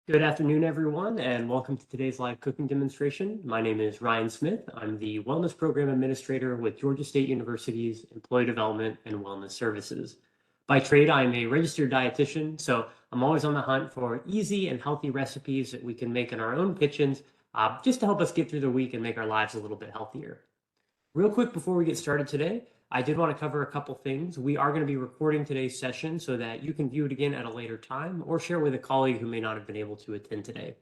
Good afternoon, everyone, and welcome to today's live cooking demonstration. My name is Ryan Smith. I'm the Wellness Program Administrator with Georgia State University's Employee Development and Wellness Services. By trade, I'm a registered dietitian, so I'm always on the hunt for easy and healthy recipes that we can make in our own kitchens, just to help us get through the week and make our lives a little bit healthier. Real quick before we get started today, I did want to cover a couple things. We are going to be recording today's session so that you can view it again at a later time or share with a colleague who may not have been able to attend today.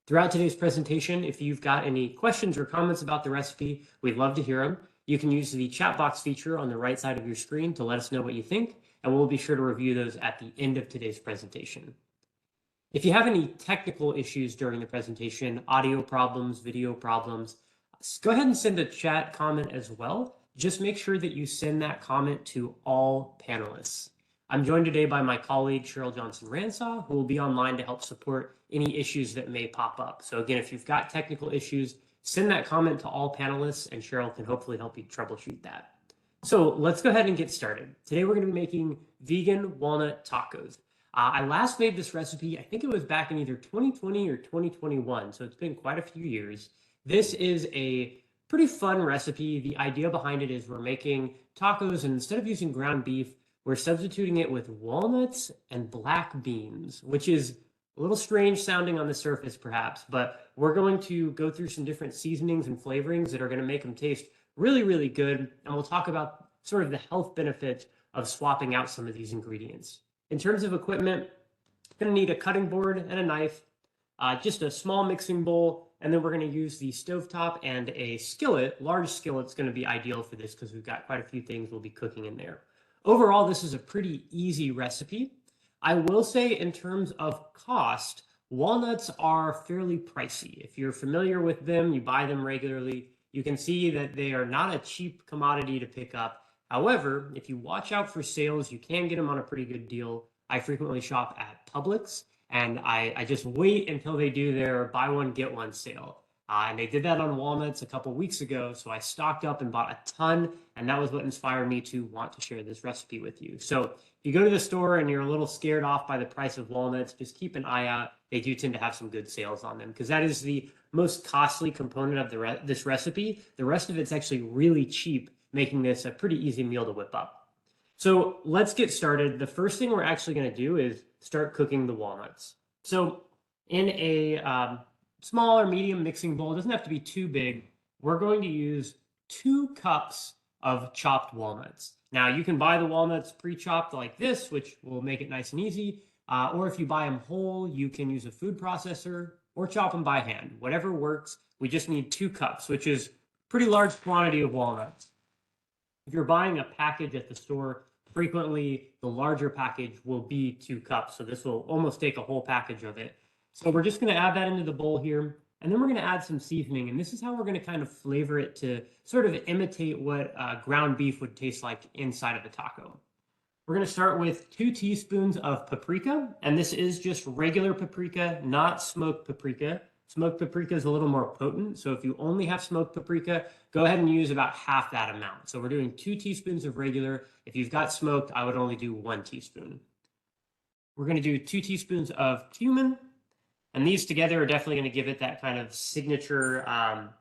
Throughout today's presentation, if you've got any questions or comments about the recipe, we'd love to hear them. You can use the chat box feature on the right side of your screen to let us know what you think, and we'll be sure to review those at the end of today's presentation. If you have any technical issues during the presentation, audio problems, video problems, go ahead and send a chat comment as well. Just make sure that you send that comment to all panelists. I'm joined today by my colleague, Cheryl Johnson-Ransaw, who will be online to help support any issues that may pop up. So again, if you've got technical issues, send that comment to all panelists and Cheryl can hopefully help you troubleshoot that. So let's go ahead and get started. Today we're going to be making vegan walnut tacos. I last made this recipe, I think it was back in either 2020 or 2021, so it's been quite a few years. This is a pretty fun recipe. The idea behind it is we're making tacos, and instead of using ground beef, we're substituting it with walnuts and black beans, which is a little strange sounding on the surface perhaps, but we're going to go through some different seasonings and flavorings that are going to make them taste really, really good, and we'll talk about sort of the health benefits of swapping out some of these ingredients. In terms of equipment, you're going to need a cutting board and a knife, just a small mixing bowl, and then we're going to use the stovetop and a skillet. Large skillet's going to be ideal for this because we've got quite a few things we'll be cooking in there. Overall, this is a pretty easy recipe. I will say in terms of cost, walnuts are fairly pricey. If you're familiar with them, you buy them regularly, you can see that they are not a cheap commodity to pick up. However, if you watch out for sales, you can get them on a pretty good deal. I frequently shop at Publix, and I just wait until they do their buy one, get one sale. And they did that on walnuts a couple weeks ago, so I stocked up and bought a ton, and that was what inspired me to want to share this recipe with you. So if you go to the store and you're a little scared off by the price of walnuts, just keep an eye out. They do tend to have some good sales on them because that is the most costly component of this recipe. The rest of it's actually really cheap, making this a pretty easy meal to whip up. So let's get started. The first thing we're actually going to do is start cooking the walnuts. So in a small or medium mixing bowl, it doesn't have to be too big, we're going to use 2 cups of chopped walnuts. Now you can buy the walnuts pre-chopped like this, which will make it nice and easy. Or if you buy them whole, you can use a food processor or chop them by hand. Whatever works. We just need 2 cups, which is a pretty large quantity of walnuts. If you're buying a package at the store, frequently the larger package will be 2 cups. So this will almost take a whole package of it. So we're just going to add that into the bowl here. And then we're going to add some seasoning. And this is how we're going to kind of flavor it to sort of imitate what ground beef would taste like inside of a taco. We're going to start with 2 teaspoons of paprika. And this is just regular paprika, not smoked paprika. Smoked paprika is a little more potent. So if you only have smoked paprika, go ahead and use about half that amount. So we're doing 2 teaspoons of regular. If you've got smoked, I would only do 1 teaspoon. We're going to do 2 teaspoons of cumin. And these together are definitely going to give it that kind of signature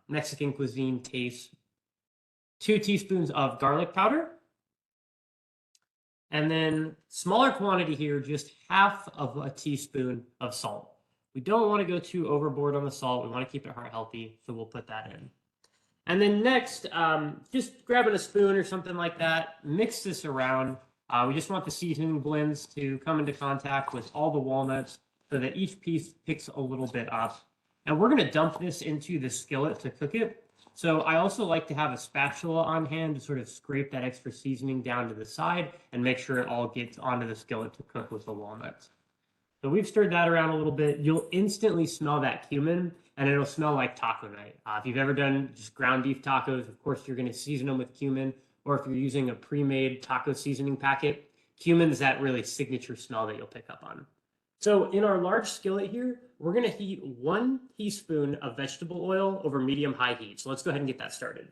Mexican cuisine taste. 2 teaspoons of garlic powder. And then smaller quantity here, just half of a teaspoon of salt. We don't want to go too overboard on the salt. We want to keep it heart healthy, so we'll put that in. And then next, just grabbing a spoon or something like that, mix this around. We just want the seasoning blends to come into contact with all the walnuts so that each piece picks a little bit up. And we're going to dump this into the skillet to cook it. So I also like to have a spatula on hand to sort of scrape that extra seasoning down to the side and make sure it all gets onto the skillet to cook with the walnuts. So we've stirred that around a little bit. You'll instantly smell that cumin, and it'll smell like taco night. If you've ever done just ground beef tacos, of course, you're going to season them with cumin. Or if you're using a pre-made taco seasoning packet, cumin is that really signature smell that you'll pick up on. So in our large skillet here, we're going to heat 1 teaspoon of vegetable oil over medium-high heat. So let's go ahead and get that started.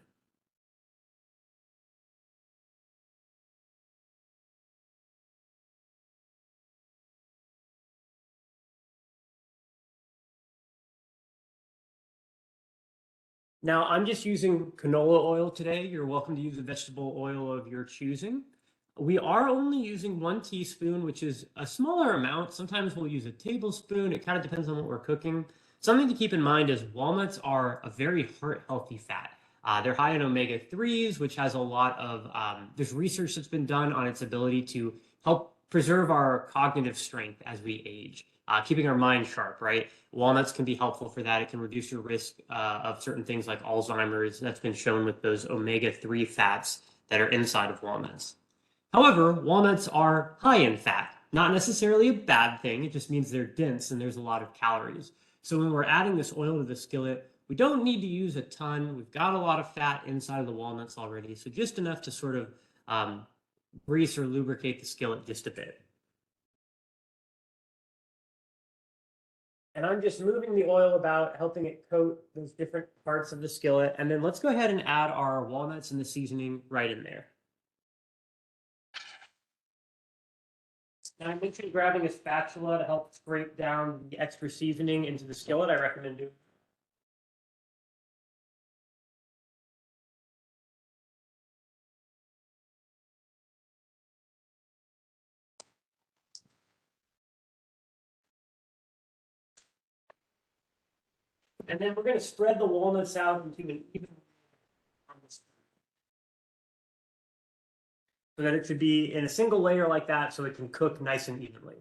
Now, I'm just using canola oil today. You're welcome to use a vegetable oil of your choosing. We are only using 1 teaspoon, which is a smaller amount. Sometimes we'll use a tablespoon. It kind of depends on what we're cooking. Something to keep in mind is walnuts are a very heart-healthy fat. They're high in omega-3s, which has a lot of, there's research that's been done on its ability to help preserve our cognitive strength as we age, keeping our mind sharp, right? Walnuts can be helpful for that. It can reduce your risk of certain things like Alzheimer's. That's been shown with those omega-3 fats that are inside of walnuts. However, walnuts are high in fat, not necessarily a bad thing. It just means they're dense and there's a lot of calories. So when we're adding this oil to the skillet, we don't need to use a ton. We've got a lot of fat inside of the walnuts already, so just enough to sort of grease or lubricate the skillet just a bit. And I'm just moving the oil about, helping it coat those different parts of the skillet. And then let's go ahead and add our walnuts and the seasoning right in there. Now, I mentioned grabbing a spatula to help scrape down the extra seasoning into the skillet. I recommend doing. And then we're going to spread the walnuts out into an even, so that it should be in a single layer like that, so it can cook nice and evenly.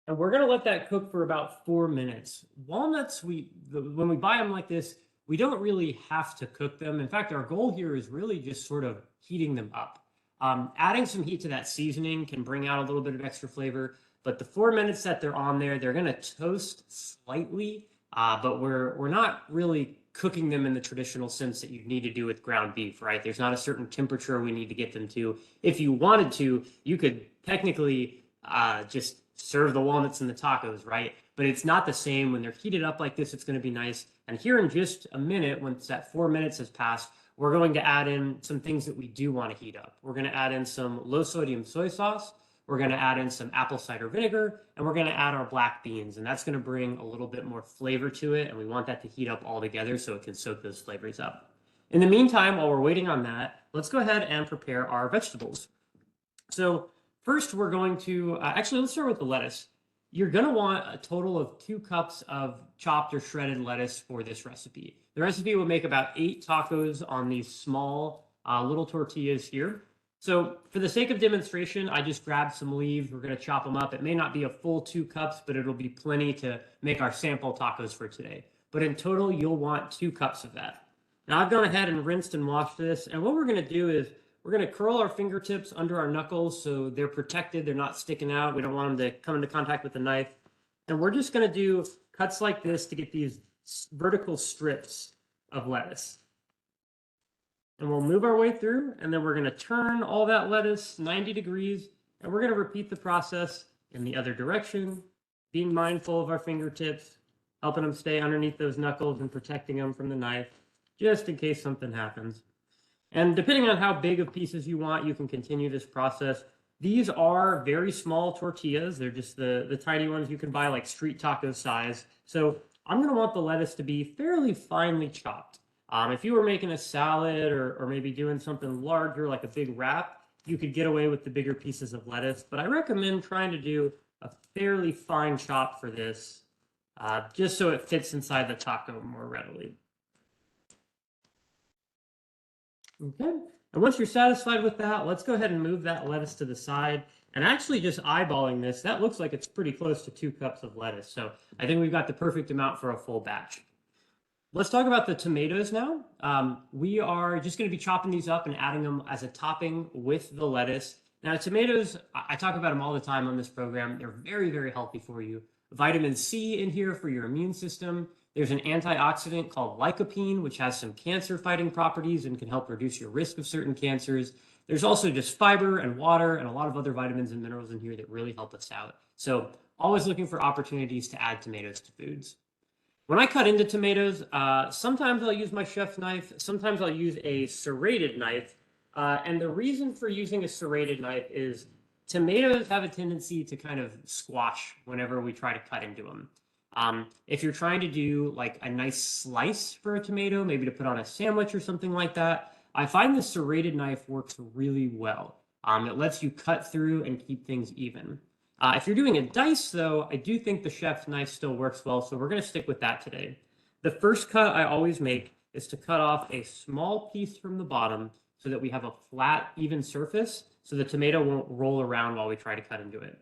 And we're going to let that cook for about 4 minutes. Walnuts, when we buy them like this, we don't really have to cook them. In fact, our goal here is really just sort of heating them up. Adding some heat to that seasoning can bring out a little bit of extra flavor, but the 4 minutes that they're on there, they're going to toast slightly, but we're not really cooking them in the traditional sense that you need to do with ground beef, right? There's not a certain temperature we need to get them to. If you wanted to, you could technically just serve the walnuts in the tacos, right? But it's not the same. When they're heated up like this, it's going to be nice. And here in just a minute, once that 4 minutes has passed, we're going to add in some things that we do want to heat up. We're going to add in some low sodium soy sauce. We're going to add in some apple cider vinegar, and we're going to add our black beans. And that's going to bring a little bit more flavor to it. And we want that to heat up all together so it can soak those flavors up. In the meantime, while we're waiting on that, let's go ahead and prepare our vegetables. So first, we're going to, actually, let's start with the lettuce. You're going to want a total of 2 cups of chopped or shredded lettuce for this recipe. The recipe will make about 8 tacos on these small little tortillas here. So for the sake of demonstration, I just grabbed some leaves. We're going to chop them up. It may not be a full 2 cups, but it'll be plenty to make our sample tacos for today. But in total, you'll want 2 cups of that. Now I've gone ahead and rinsed and washed this. And what we're going to do is we're going to curl our fingertips under our knuckles so they're protected. They're not sticking out. We don't want them to come into contact with the knife. And we're just going to do cuts like this to get these vertical strips of lettuce. And we'll move our way through, and then we're going to turn all that lettuce 90 degrees, and we're going to repeat the process in the other direction, being mindful of our fingertips, helping them stay underneath those knuckles and protecting them from the knife, just in case something happens. And depending on how big of pieces you want, you can continue this process. These are very small tortillas. They're just the tiny ones you can buy, like street taco size. So I'm going to want the lettuce to be fairly finely chopped. If you were making a salad or maybe doing something larger like a big wrap, you could get away with the bigger pieces of lettuce. But I recommend trying to do a fairly fine chop for this, just so it fits inside the taco more readily. Okay, and once you're satisfied with that, let's go ahead and move that lettuce to the side. And actually just eyeballing this, that looks like it's pretty close to 2 cups of lettuce. So I think we've got the perfect amount for a full batch. Let's talk about the tomatoes now. We are just going to be chopping these up and adding them as a topping with the lettuce. Now, tomatoes, I talk about them all the time on this program. They're very, very healthy for you. Vitamin C in here for your immune system. There's an antioxidant called lycopene, which has some cancer-fighting properties and can help reduce your risk of certain cancers. There's also just fiber and water and a lot of other vitamins and minerals in here that really help us out. So always looking for opportunities to add tomatoes to foods. When I cut into tomatoes, sometimes I'll use my chef's knife. Sometimes I'll use a serrated knife. And the reason for using a serrated knife is tomatoes have a tendency to kind of squash whenever we try to cut into them. If you're trying to do like a nice slice for a tomato, maybe to put on a sandwich or something like that, I find the serrated knife works really well. It lets you cut through and keep things even. If you're doing a dice, though, I do think the chef's knife still works well, so we're going to stick with that today. The first cut I always make is to cut off a small piece from the bottom so that we have a flat, even surface, so the tomato won't roll around while we try to cut into it.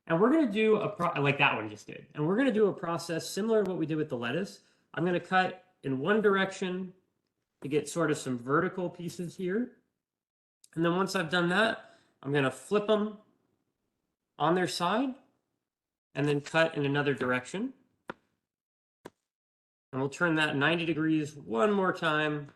And we're going to do like that one just did. And we're going to do a process similar to what we did with the lettuce. I'm going to cut in one direction to get sort of some vertical pieces here. And then once I've done that, I'm going to flip them on their side and then cut in another direction. And we'll turn that 90 degrees one more time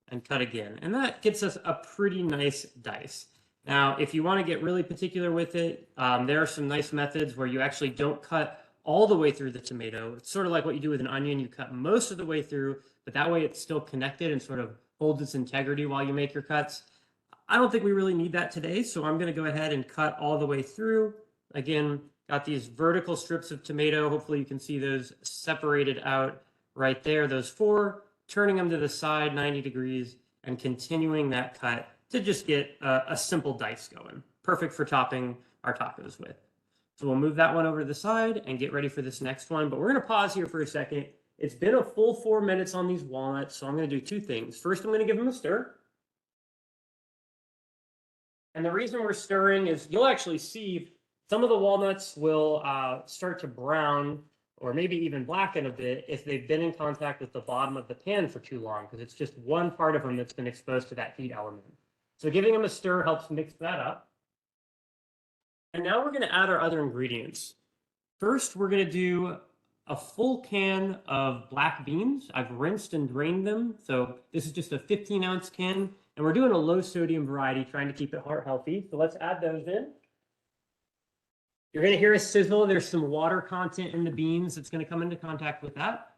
and cut again. And that gets us a pretty nice dice. Now, if you want to get really particular with it, there are some nice methods where you actually don't cut all the way through the tomato. It's sort of like what you do with an onion. You cut most of the way through, but that way it's still connected and sort of holds its integrity while you make your cuts. I don't think we really need that today, so I'm going to go ahead and cut all the way through. Again, got these vertical strips of tomato. Hopefully you can see those separated out right there, those four, turning them to the side 90 degrees and continuing that cut to just get a simple dice going. Perfect for topping our tacos with. So we'll move that one over to the side and get ready for this next one. But we're going to pause here for a second. It's been a full 4 minutes on these walnuts, so I'm going to do two things. First, I'm going to give them a stir. And the reason we're stirring is you'll actually see some of the walnuts will start to brown or maybe even blacken a bit if they've been in contact with the bottom of the pan for too long, because it's just one part of them that's been exposed to that heat element. So giving them a stir helps mix that up. And now we're going to add our other ingredients. First, we're going to do a full can of black beans. I've rinsed and drained them. So this is just a 15-ounce can. And we're doing a low sodium variety, trying to keep it heart healthy. So let's add those in. You're going to hear a sizzle. There's some water content in the beans that's going to come into contact with that.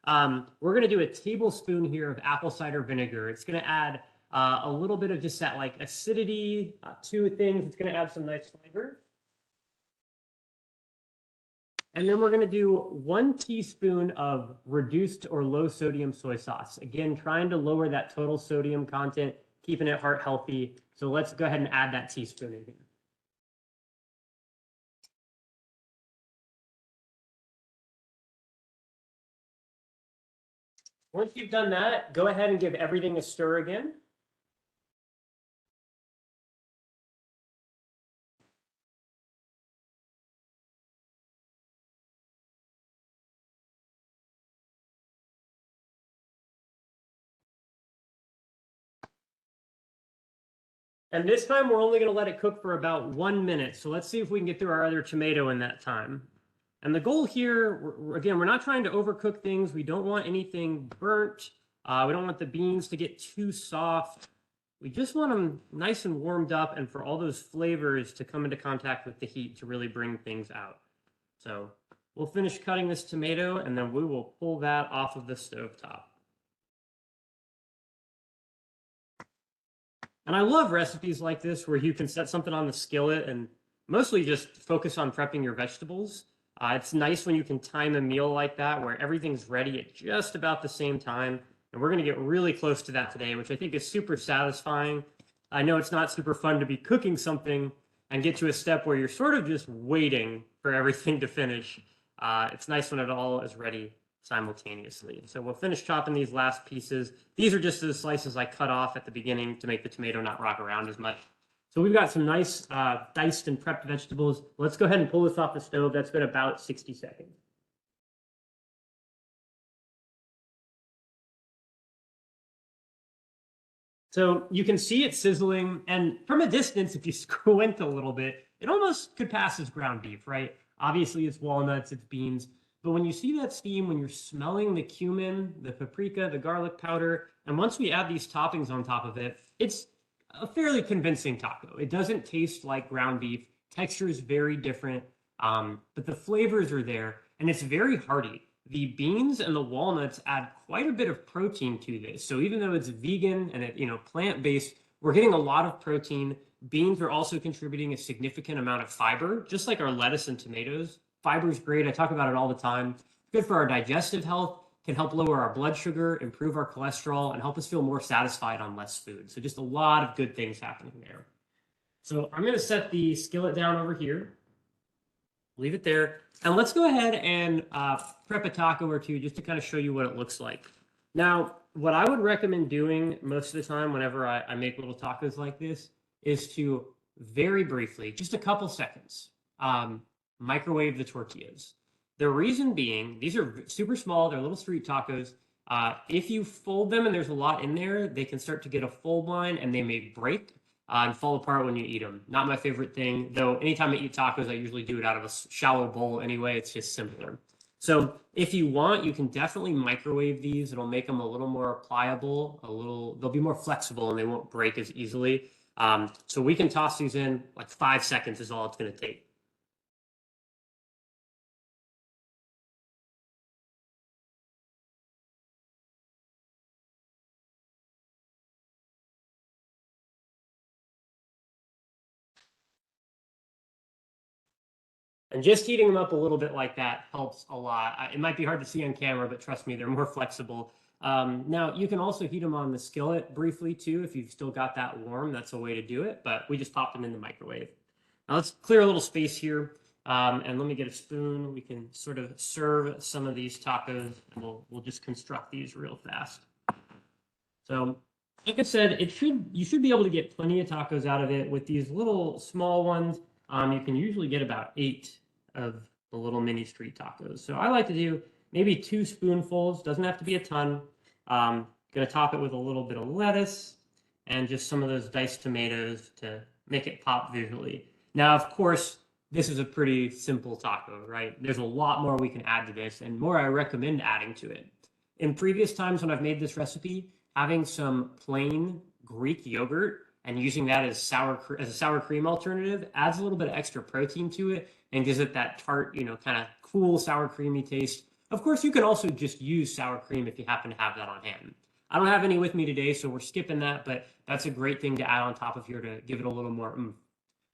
We're going to do a tablespoon here of apple cider vinegar. It's going to add a little bit of just that like acidity to things. It's going to add some nice flavor. And then we're going to do 1 teaspoon of reduced or low sodium soy sauce. Again, trying to lower that total sodium content, keeping it heart healthy. So let's go ahead and add that teaspoon in here. Once you've done that, go ahead and give everything a stir again. And this time we're only going to let it cook for about 1 minute. So let's see if we can get through our other tomato in that time. And the goal here, again, we're not trying to overcook things. We don't want anything burnt. We don't want the beans to get too soft. We just want them nice and warmed up and for all those flavors to come into contact with the heat to really bring things out. So we'll finish cutting this tomato and then we will pull that off of the stovetop. And I love recipes like this where you can set something on the skillet and mostly just focus on prepping your vegetables. It's nice when you can time a meal like that where everything's ready at just about the same time. And we're going to get really close to that today, which I think is super satisfying. I know it's not super fun to be cooking something and get to a step where you're sort of just waiting for everything to finish. It's nice when it all is ready simultaneously. So we'll finish chopping these last pieces. These are just the slices I cut off at the beginning to make the tomato not rock around as much. So we've got some nice diced and prepped vegetables. Let's go ahead and pull this off the stove. That's been about 60 seconds. So you can see it sizzling, and from a distance, if you squint a little bit, it almost could pass as ground beef, right? Obviously, it's walnuts, it's beans. But when you see that steam, when you're smelling the cumin, the paprika, the garlic powder, and once we add these toppings on top of it, it's a fairly convincing taco. It doesn't taste like ground beef. Texture is very different, but the flavors are there, and it's very hearty. The beans and the walnuts add quite a bit of protein to this. So even though it's vegan and plant-based, we're getting a lot of protein. Beans are also contributing a significant amount of fiber, just like our lettuce and tomatoes. Fiber is great. I talk about it all the time. Good for our digestive health, can help lower our blood sugar, improve our cholesterol, and help us feel more satisfied on less food. So just a lot of good things happening there. So I'm going to set the skillet down over here. Leave it there. And let's go ahead and prep a taco or two just to kind of show you what it looks like. Now, what I would recommend doing most of the time whenever I make little tacos like this is to very briefly, just a couple seconds, microwave the tortillas. The reason being, these are super small, they're little street tacos. If you fold them and there's a lot in there, they can start to get a fold line and they may break and fall apart when you eat them. Not my favorite thing, though anytime I eat tacos, I usually do it out of a shallow bowl anyway, it's just simpler. So if you want, you can definitely microwave these. It'll make them a little more pliable, they'll be more flexible and they won't break as easily. So we can toss these in like 5 seconds is all it's going to take. And just heating them up a little bit like that helps a lot. It might be hard to see on camera, but trust me, they're more flexible. Now, you can also heat them on the skillet briefly too. If you've still got that warm, that's a way to do it, but we just pop them in the microwave. Now let's clear a little space here. And let me get a spoon. We can sort of serve some of these tacos and we'll just construct these real fast. So like I said, you should be able to get plenty of tacos out of it. With these little small ones, you can usually get about 8 of the little mini street tacos. So I like to do maybe 2 spoonfuls, doesn't have to be a ton. Gonna top it with a little bit of lettuce and just some of those diced tomatoes to make it pop visually. Now, of course, this is a pretty simple taco, right? There's a lot more we can add to this and more I recommend adding to it. In previous times when I've made this recipe, having some plain Greek yogurt and using that as a sour cream alternative adds a little bit of extra protein to it and gives it that tart, kind of cool sour creamy taste. Of course, you can also just use sour cream if you happen to have that on hand. I don't have any with me today, so we're skipping that, but that's a great thing to add on top of here to give it a little more oomph.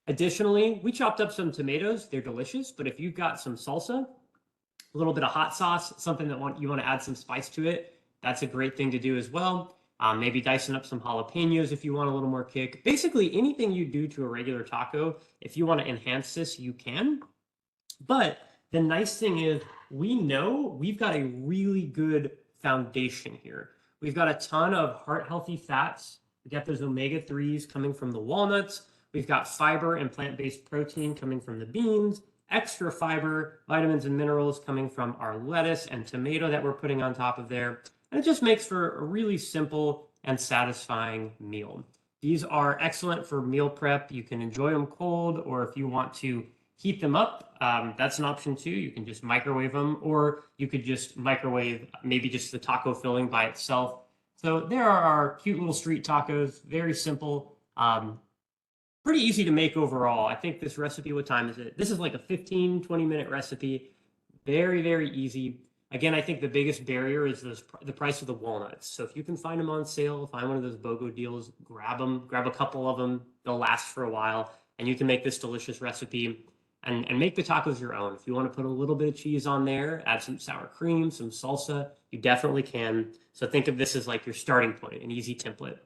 Additionally, we chopped up some tomatoes. They're delicious, but if you've got some salsa, a little bit of hot sauce, something that you want to add some spice to it, that's a great thing to do as well. Maybe dicing up some jalapenos if you want a little more kick. Basically, anything you do to a regular taco, if you want to enhance this, you can. But the nice thing is we know we've got a really good foundation here. We've got a ton of heart-healthy fats. We got those omega-3s coming from the walnuts. We've got fiber and plant-based protein coming from the beans, extra fiber, vitamins and minerals coming from our lettuce and tomato that we're putting on top of there. And it just makes for a really simple and satisfying meal. These are excellent for meal prep. You can enjoy them cold, or if you want to heat them up, that's an option too. You can just microwave them, or you could just microwave maybe just the taco filling by itself. So there are our cute little street tacos, very simple, pretty easy to make overall. I think this recipe, what time is it? This is like a 15, 20-minute recipe. Very, very easy. Again, I think the biggest barrier is the price of the walnuts. So if you can find them on sale, find one of those BOGO deals, grab them, grab a couple of them. They'll last for a while, and you can make this delicious recipe and make the tacos your own. If you want to put a little bit of cheese on there, add some sour cream, some salsa, you definitely can. So think of this as like your starting point, an easy template.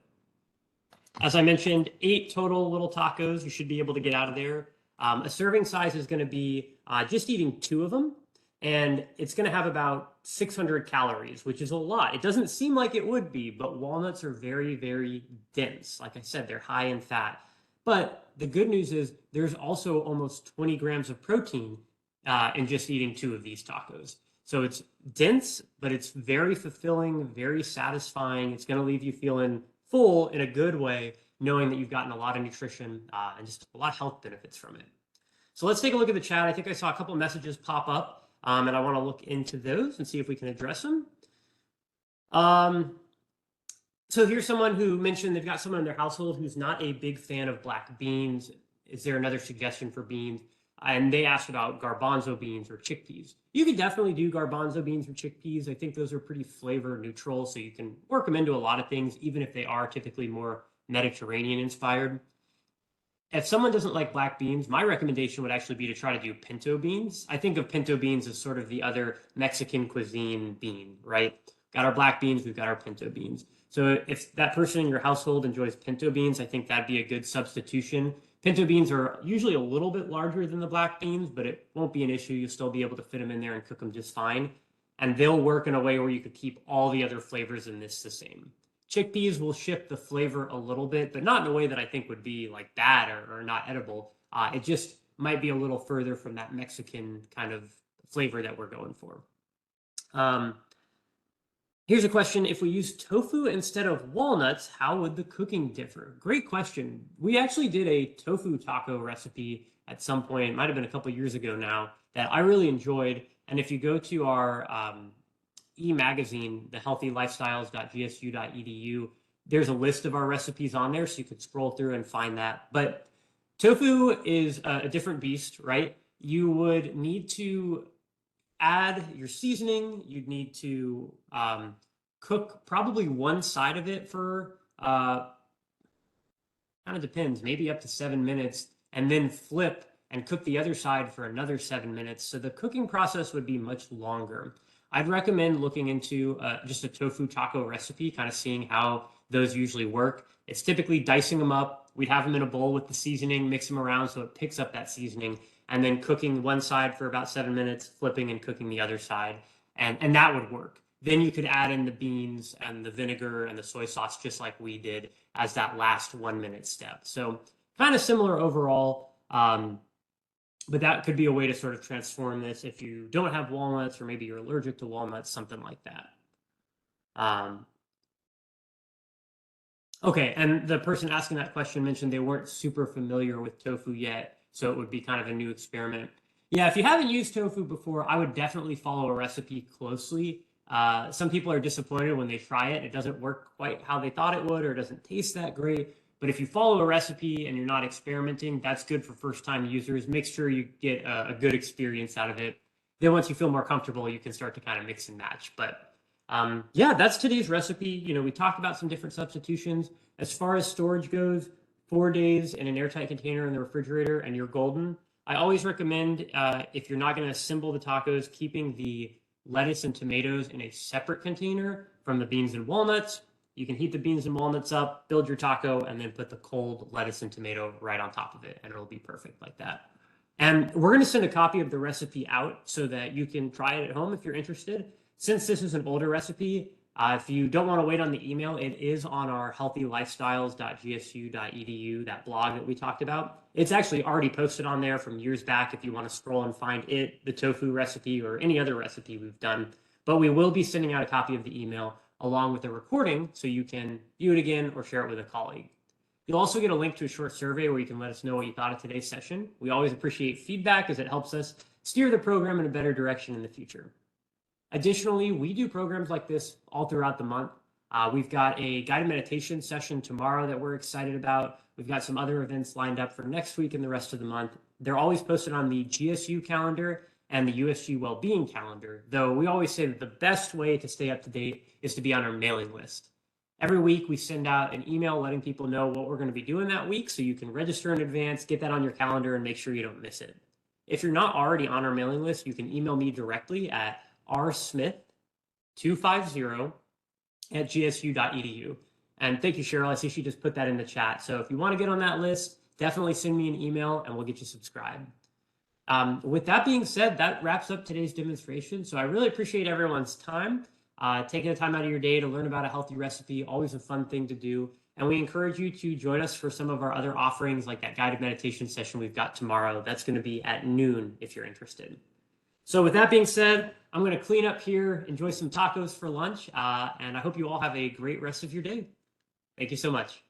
As I mentioned, 8 total little tacos you should be able to get out of there. A serving size is going to be just eating 2 of them. And it's going to have about 600 calories, which is a lot. It doesn't seem like it would be, but walnuts are very, very dense. Like I said, they're high in fat. But the good news is there's also almost 20 grams of protein in just eating 2 of these tacos. So it's dense, but it's very fulfilling, very satisfying. It's going to leave you feeling full in a good way, knowing that you've gotten a lot of nutrition and just a lot of health benefits from it. So let's take a look at the chat. I think I saw a couple of messages pop up. And I want to look into those and see if we can address them. So here's someone who mentioned they've got someone in their household who's not a big fan of black beans. Is there another suggestion for beans? And they asked about garbanzo beans or chickpeas. You could definitely do garbanzo beans or chickpeas. I think those are pretty flavor neutral, so you can work them into a lot of things, even if they are typically more Mediterranean inspired. if someone doesn't like black beans, my recommendation would actually be to try to do pinto beans. I think of pinto beans as sort of the other Mexican cuisine bean, right? Got our black beans, we've got our pinto beans. So if that person in your household enjoys pinto beans, I think that'd be a good substitution. Pinto beans are usually a little bit larger than the black beans, but it won't be an issue. You'll still be able to fit them in there and cook them just fine. And they'll work in a way where you could keep all the other flavors in this the same. Chickpeas will shift the flavor a little bit, but not in a way that I think would be like bad or not edible. It just might be a little further from that Mexican kind of flavor that we're going for. Here's a question. If we use tofu instead of walnuts, how would the cooking differ? Great question. We actually did a tofu taco recipe at some point, it might have been a couple years ago now, that I really enjoyed. And if you go to our e-magazine, the healthylifestyles.gsu.edu, there's a list of our recipes on there, so you could scroll through and find that. But tofu is a different beast, right? You would need to add your seasoning. You'd need to cook probably one side of it for, kind of depends, maybe up to 7 minutes, and then flip and cook the other side for another 7 minutes. So the cooking process would be much longer. I'd recommend looking into just a tofu taco recipe, kind of seeing how those usually work. It's typically dicing them up. We'd have them in a bowl with the seasoning, mix them around so it picks up that seasoning, and then cooking one side for about 7 minutes, flipping and cooking the other side. And that would work. Then you could add in the beans and the vinegar and the soy sauce, just like we did, as that last 1 minute step. So kind of similar overall. But that could be a way to sort of transform this if you don't have walnuts, or maybe you're allergic to walnuts, something like that. Okay, and the person asking that question mentioned they weren't super familiar with tofu yet, so it would be kind of a new experiment. Yeah, if you haven't used tofu before, I would definitely follow a recipe closely. Some people are disappointed when they try it. It doesn't work quite how they thought it would, or it doesn't taste that great. But if you follow a recipe and you're not experimenting, that's good for first-time users. Make sure you get a good experience out of it. Then once you feel more comfortable, you can start to kind of mix and match. But yeah, that's today's recipe. You know, we talked about some different substitutions. As far as storage goes, 4 days in an airtight container in the refrigerator and you're golden. I always recommend, if you're not going to assemble the tacos, keeping the lettuce and tomatoes in a separate container from the beans and walnuts. You can heat the beans and walnuts up, build your taco, and then put the cold lettuce and tomato right on top of it, and it'll be perfect like that. And we're going to send a copy of the recipe out so that you can try it at home if you're interested. Since this is an older recipe, if you don't want to wait on the email, it is on our healthylifestyles.gsu.edu, that blog that we talked about. It's actually already posted on there from years back if you want to scroll and find it, the tofu recipe, or any other recipe we've done. But we will be sending out a copy of the email along with a recording so you can view it again or share it with a colleague. You'll also get a link to a short survey where you can let us know what you thought of today's session. We always appreciate feedback as it helps us steer the program in a better direction in the future. Additionally, we do programs like this all throughout the month. We've got a guided meditation session tomorrow that we're excited about. We've got some other events lined up for next week and the rest of the month. They're always posted on the GSU calendar and the USG Wellbeing calendar, though we always say that the best way to stay up to date is to be on our mailing list. Every week we send out an email letting people know what we're going to be doing that week, so you can register in advance, get that on your calendar, and make sure you don't miss it. If you're not already on our mailing list, you can email me directly at rsmith250@gsu.edu. And thank you, Cheryl. I see she just put that in the chat. So if you want to get on that list, definitely send me an email and we'll get you subscribed. With that being said, that wraps up today's demonstration. So I really appreciate everyone's time, taking the time out of your day to learn about a healthy recipe, always a fun thing to do. And we encourage you to join us for some of our other offerings, like that guided meditation session we've got tomorrow. That's going to be at noon if you're interested. So with that being said, I'm going to clean up here, enjoy some tacos for lunch, and I hope you all have a great rest of your day. Thank you so much.